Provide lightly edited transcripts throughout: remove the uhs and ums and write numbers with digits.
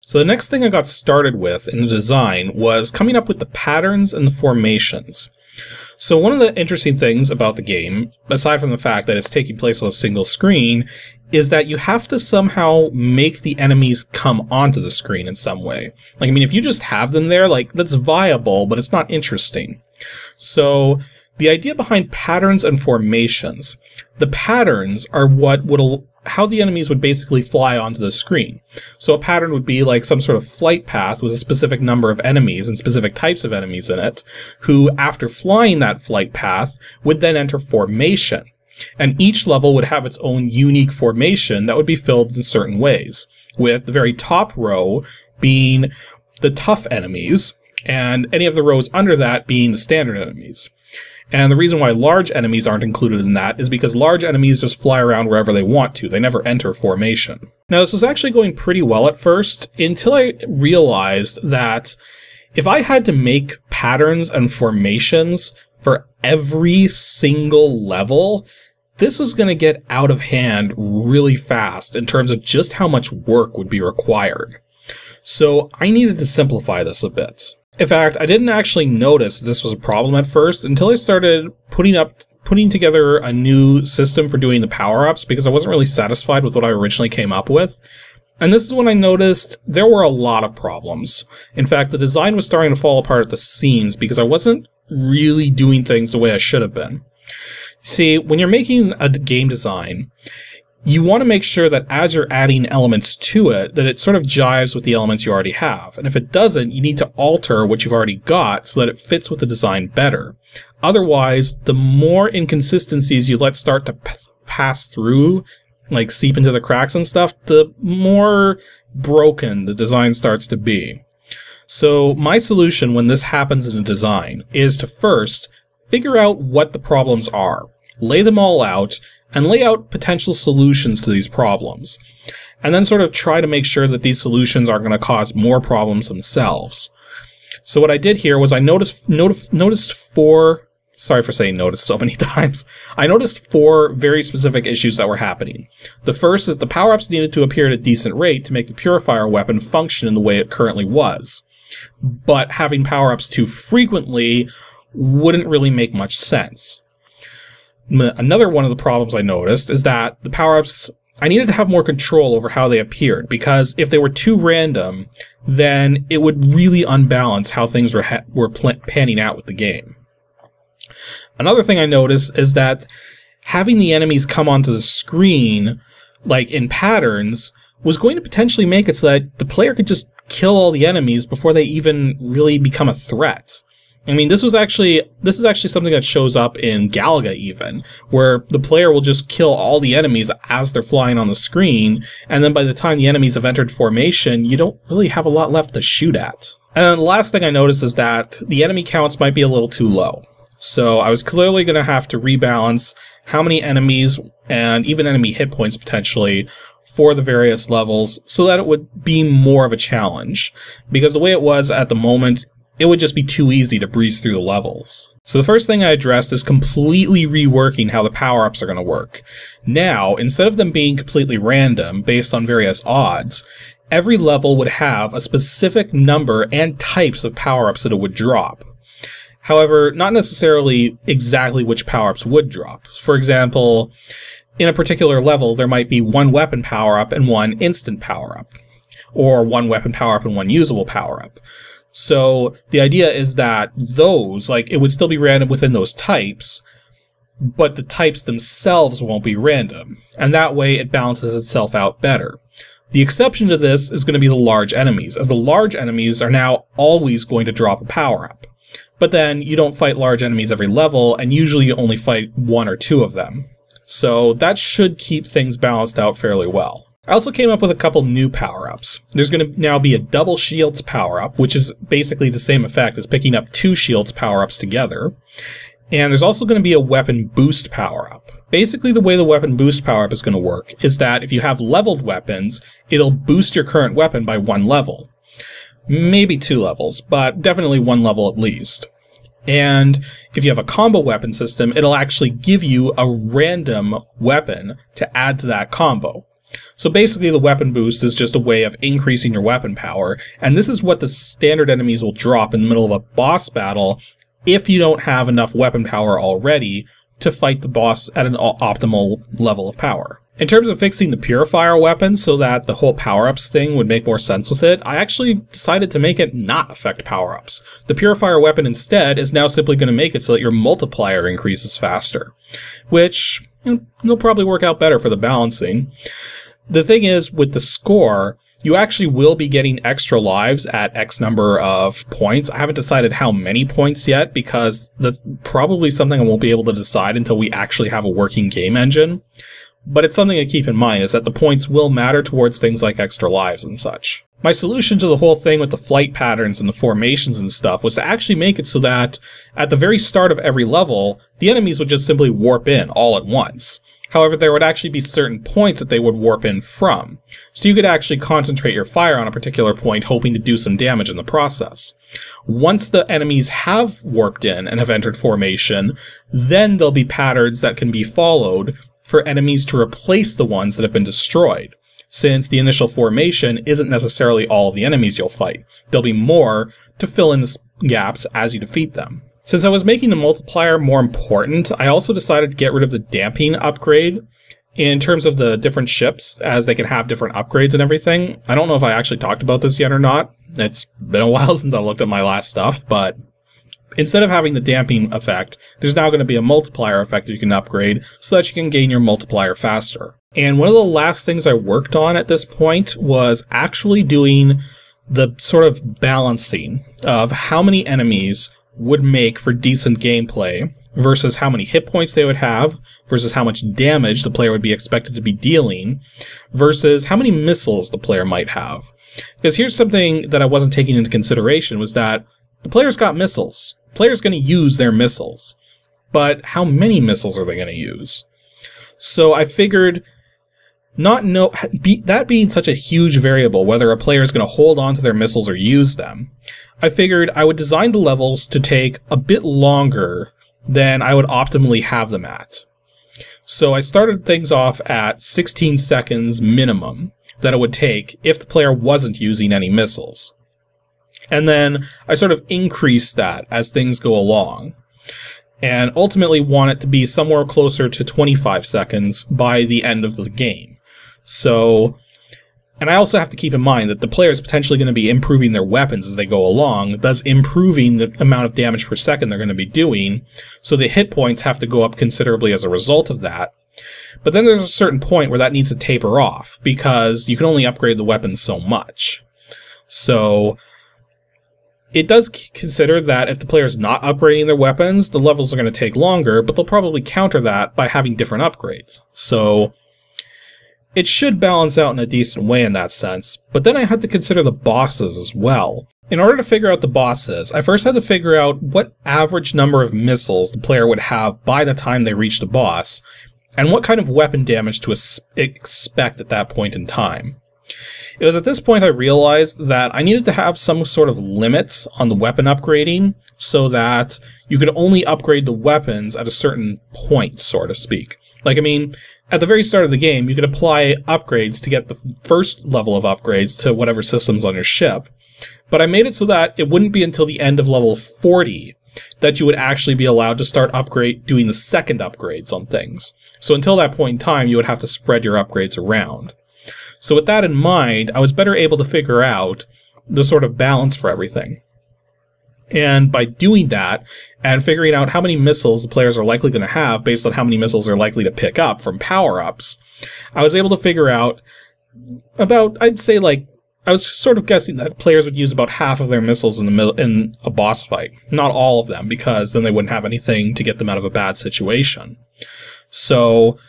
So the next thing I got started with in the design was coming up with the patterns and the formations. So one of the interesting things about the game, aside from the fact that it's taking place on a single screen, is that you have to somehow make the enemies come onto the screen in some way. Like, I mean, if you just have them there, like, that's viable, but it's not interesting. So the idea behind patterns and formations, the patterns are how the enemies would basically fly onto the screen. So a pattern would be like some sort of flight path with a specific number of enemies and specific types of enemies in it, who, after flying that flight path, would then enter formation. And each level would have its own unique formation that would be filled in certain ways, with the very top row being the tough enemies, and any of the rows under that being the standard enemies. And the reason why large enemies aren't included in that is because large enemies just fly around wherever they want to. They never enter formation. Now, this was actually going pretty well at first, until I realized that if I had to make patterns and formations for every single level, this was going to get out of hand really fast in terms of just how much work would be required. So I needed to simplify this a bit. In fact, I didn't actually notice this was a problem at first until I started putting together a new system for doing the power-ups, because I wasn't really satisfied with what I originally came up with. And this is when I noticed there were a lot of problems. In fact, the design was starting to fall apart at the seams because I wasn't really doing things the way I should have been. See, when you're making a game design, you want to make sure that as you're adding elements to it, that it sort of jives with the elements you already have. And if it doesn't, you need to alter what you've already got so that it fits with the design better. Otherwise, the more inconsistencies you let start to pass through, like seep into the cracks and stuff, the more broken the design starts to be. So my solution when this happens in a design is to first figure out what the problems are, lay them all out, and lay out potential solutions to these problems. And then sort of try to make sure that these solutions aren't going to cause more problems themselves. So what I did here was I noticed four, sorry for saying noticed so many times, I noticed four very specific issues that were happening. The first is the power-ups needed to appear at a decent rate to make the purifier weapon function in the way it currently was. But having power-ups too frequently wouldn't really make much sense. Another one of the problems I noticed is that the power-ups, I needed to have more control over how they appeared, because if they were too random, then it would really unbalance how things were panning out with the game. Another thing I noticed is that having the enemies come onto the screen, like in patterns, was going to potentially make it so that the player could just kill all the enemies before they even really become a threat. I mean, this is actually something that shows up in Galaga even, where the player will just kill all the enemies as they're flying on the screen, and then by the time the enemies have entered formation, you don't really have a lot left to shoot at. And then the last thing I noticed is that the enemy counts might be a little too low. So I was clearly going to have to rebalance how many enemies, and even enemy hit points potentially, for the various levels, so that it would be more of a challenge. Because the way it was at the moment, it would just be too easy to breeze through the levels. So the first thing I addressed is completely reworking how the power-ups are going to work. Now, instead of them being completely random, based on various odds, every level would have a specific number and types of power-ups that it would drop. However, not necessarily exactly which power-ups would drop. For example, in a particular level, there might be one weapon power-up and one instant power-up, or one weapon power-up and one usable power-up. So the idea is that those, like, it would still be random within those types, but the types themselves won't be random, and that way it balances itself out better. The exception to this is going to be the large enemies, as the large enemies are now always going to drop a power-up. But then you don't fight large enemies every level, and usually you only fight one or two of them. So that should keep things balanced out fairly well. I also came up with a couple new power-ups. There's going to now be a double shields power-up, which is basically the same effect as picking up two shields power-ups together. And there's also going to be a weapon boost power-up. Basically, the way the weapon boost power-up is going to work is that if you have leveled weapons, it'll boost your current weapon by one level. Maybe 2 levels, but definitely 1 level at least. And if you have a combo weapon system, it'll actually give you a random weapon to add to that combo. So basically the weapon boost is just a way of increasing your weapon power, and this is what the standard enemies will drop in the middle of a boss battle if you don't have enough weapon power already to fight the boss at an optimal level of power. In terms of fixing the purifier weapon so that the whole power-ups thing would make more sense with it, I actually decided to make it not affect power-ups. The purifier weapon instead is now simply going to make it so that your multiplier increases faster, which will probably work out better for the balancing. The thing is, with the score, you actually will be getting extra lives at X number of points. I haven't decided how many points yet, because that's probably something I won't be able to decide until we actually have a working game engine. But it's something to keep in mind, is that the points will matter towards things like extra lives and such. My solution to the whole thing with the flight patterns and the formations and stuff was to actually make it so that at the very start of every level, the enemies would just simply warp in all at once. However, there would actually be certain points that they would warp in from, so you could actually concentrate your fire on a particular point, hoping to do some damage in the process. Once the enemies have warped in and have entered formation, then there'll be patterns that can be followed for enemies to replace the ones that have been destroyed, since the initial formation isn't necessarily all of the enemies you'll fight. There'll be more to fill in the gaps as you defeat them. Since I was making the multiplier more important, I also decided to get rid of the damping upgrade in terms of the different ships, as they can have different upgrades and everything. I don't know if I actually talked about this yet or not. It's been a while since I looked at my last stuff, but instead of having the damping effect, there's now going to be a multiplier effect that you can upgrade so that you can gain your multiplier faster. And one of the last things I worked on at this point was actually doing the sort of balancing of how many enemies would make for decent gameplay versus how many hit points they would have versus how much damage the player would be expected to be dealing versus how many missiles the player might have. Because here's something that I wasn't taking into consideration, was that the player's got missiles. The player's going to use their missiles. But how many missiles are they going to use? So I figured, that being such a huge variable, whether a player is going to hold on to their missiles or use them, I figured I would design the levels to take a bit longer than I would optimally have them at. So I started things off at 16 seconds minimum that it would take if the player wasn't using any missiles. And then I sort of increased that as things go along, and ultimately want it to be somewhere closer to 25 seconds by the end of the game. So, and I also have to keep in mind that the player is potentially going to be improving their weapons as they go along, thus improving the amount of damage per second they're going to be doing, so the hit points have to go up considerably as a result of that. But then there's a certain point where that needs to taper off, because you can only upgrade the weapons so much. So it does consider that if the player is not upgrading their weapons, the levels are going to take longer, but they'll probably counter that by having different upgrades. So it should balance out in a decent way in that sense, but then I had to consider the bosses as well. In order to figure out the bosses, I first had to figure out what average number of missiles the player would have by the time they reached a boss, and what kind of weapon damage to expect at that point in time. It was at this point I realized that I needed to have some sort of limits on the weapon upgrading, so that you could only upgrade the weapons at a certain point, so to speak. Like, I mean, at the very start of the game, you could apply upgrades to get the first level of upgrades to whatever system's on your ship, but I made it so that it wouldn't be until the end of level 40 that you would actually be allowed to start doing the second upgrades on things. So until that point in time, you would have to spread your upgrades around. So with that in mind, I was better able to figure out the sort of balance for everything. And by doing that, and figuring out how many missiles the players are likely going to have based on how many missiles they're likely to pick up from power-ups, I was able to figure out about, I'd say like, I was sort of guessing that players would use about half of their missiles in a boss fight. Not all of them, because then they wouldn't have anything to get them out of a bad situation. So,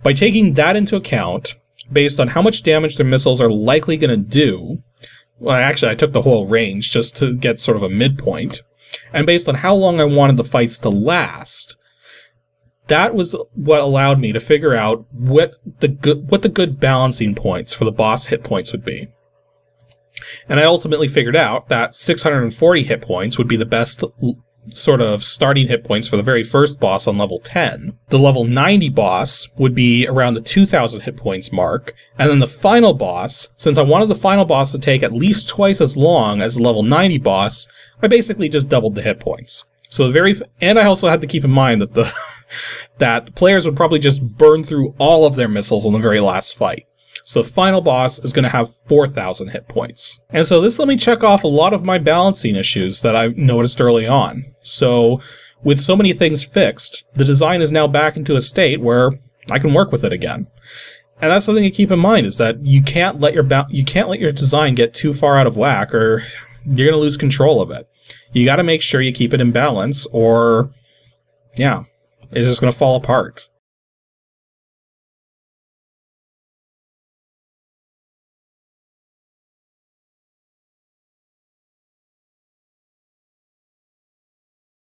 by taking that into account, based on how much damage their missiles are likely going to do, well, actually, I took the whole range just to get sort of a midpoint, and based on how long I wanted the fights to last, that was what allowed me to figure out what the good balancing points for the boss hit points would be. And I ultimately figured out that 640 hit points would be the best sort of starting hit points for the very first boss on level 10. The level 90 boss would be around the 2,000 hit points mark, and then the final boss, since I wanted the final boss to take at least twice as long as the level 90 boss, I basically just doubled the hit points. So and I also had to keep in mind that that the players would probably just burn through all of their missiles on the very last fight. So the final boss is going to have 4,000 hit points. And so this let me check off a lot of my balancing issues that I noticed early on. So with so many things fixed, the design is now back into a state where I can work with it again. And that's something to keep in mind, is that you can't let your design get too far out of whack, or you're going to lose control of it. You got to make sure you keep it in balance, or yeah, it's just going to fall apart.